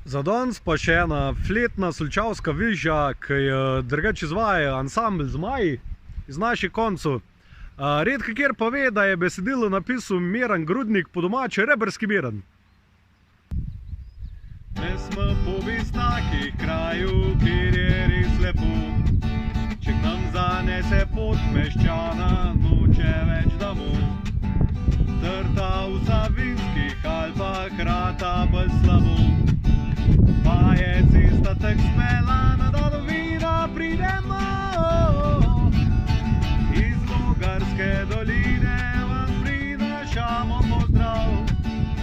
Za danes pa še ena fletna solčavska vižja, ki jo drugače izvaja ansambl Zmaji iz naših koncev. Redko kjer pa ve, da je besedilo napisal Miran Grudnik, po domače Rebrski Miran. Ne smo pobis takih kraju, kjer je res lepo. Če k nam zanese pot meščana, noče več domov. Trta v Savinskih Alpah rata bolj slabo. Pa je cesta tak speljana, da do vina pridemo. Iz Logarske doline vam prinašamo pozdrav.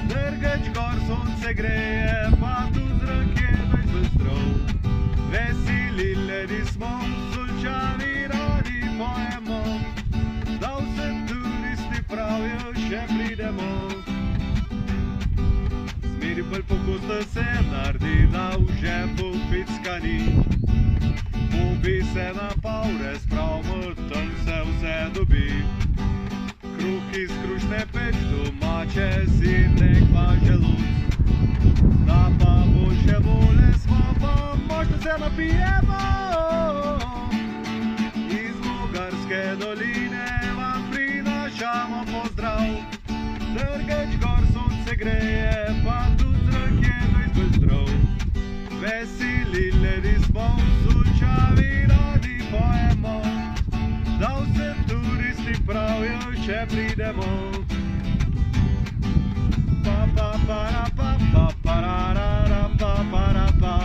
Drgeč gor sonce greje, pa tu zrak je dość bystrov. Veseli ljudi smo, Solčani radi pojemo. Da vse turisti pravijo, še pridemo. Zmeri bolj pogosto se naredi, da v žepu ficka ni. Pobi se na pavre, spravimo, tam se vse dobi. Kruh iz krušne peč domače, sirnek pa želuc. Da pa boljše vole smo, pa možno se napijemo. Iz Logarske doline vam prinašamo pozdrav. Drgeč gor sonce greje, pa tu zrak je dość bystrov. Veseli ljudi smo, Solčani radi pojemo. Da vse turisti pravijo, še pridemo. Pa pa para pa pa pararara pa para pa.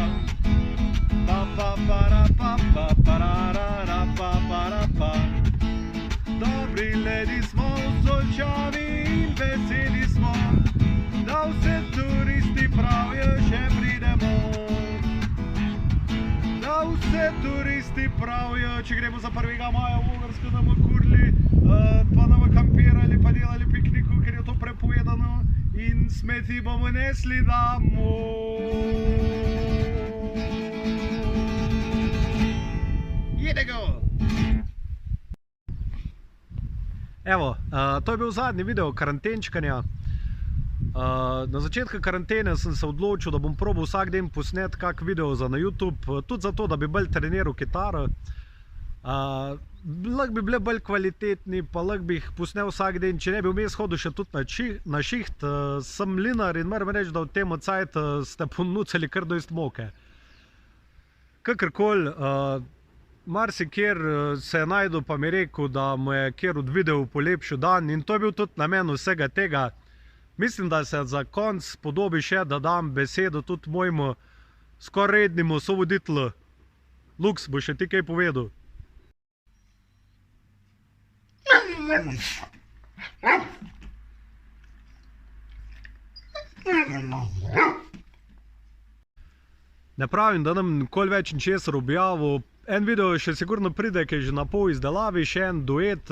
Pa pa para pa pa pararara pa para pa. Dobri ljudi smo, Solčani in veseli smo. Da vse turisti pravijo, še pridemo. Da vse turisti pravijo, če gremo za 1. maja v Logarsko, da bomo kurili, pa da bomo kampirali, pa delali pikniku, ker je to prepovedano. In smeti bomo nesli domov. Jedego! Evo, to je bil zadnji video karantenčkanja. Na začetku karantene sem se odločil, da bom probal vsak dan posnet kak video za na YouTube, tudi zato, da bi bolj treniral kitaro. Lahko bi bile bolj kvalitetni, pa lahko bi jih posnel vsak dan, če ne bi vmes hodil še tudi na šiht. Sem mlinar in moram reči, da v tem cajtu ste ponucali kar dost moke. Kakorkoli, marsikjer se je najdel, pa mi rekel, da mu je kjer od videov polepšil dan, in to je bil tudi namen vsega tega. Mislim, da se za konc podobi še, da dam besedo tudi mojemu skoraj rednemu sovoditelju. Luks, boš še ti kaj povedal? Ne pravim, da nam nikoli več ničesar objavil. En video še sigurno pride, ki je že na pol izdelavi, še en duet.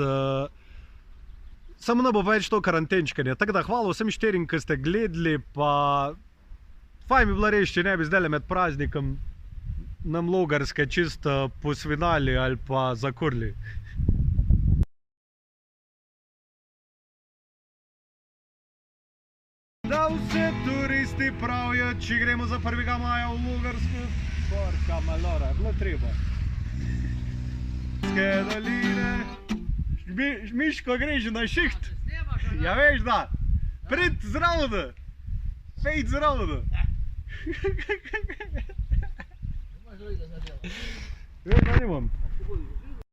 Samo ne bo več to karantenčkanje. Tako da hvala vsem štirim, ki ste gledali, pa fajn bi bilo reči, če ne bi zdajle med praznikom nam Logarske čisto posvinali ali pa zakurli. Da vse turisti pravijo, če gremo za 1. maja v Logarsko. Porka malora, je bilo treba. Doline. Miško gre že na šiht. Ja veš da. Prid zravno. Fejt zravno. Veš da nimam.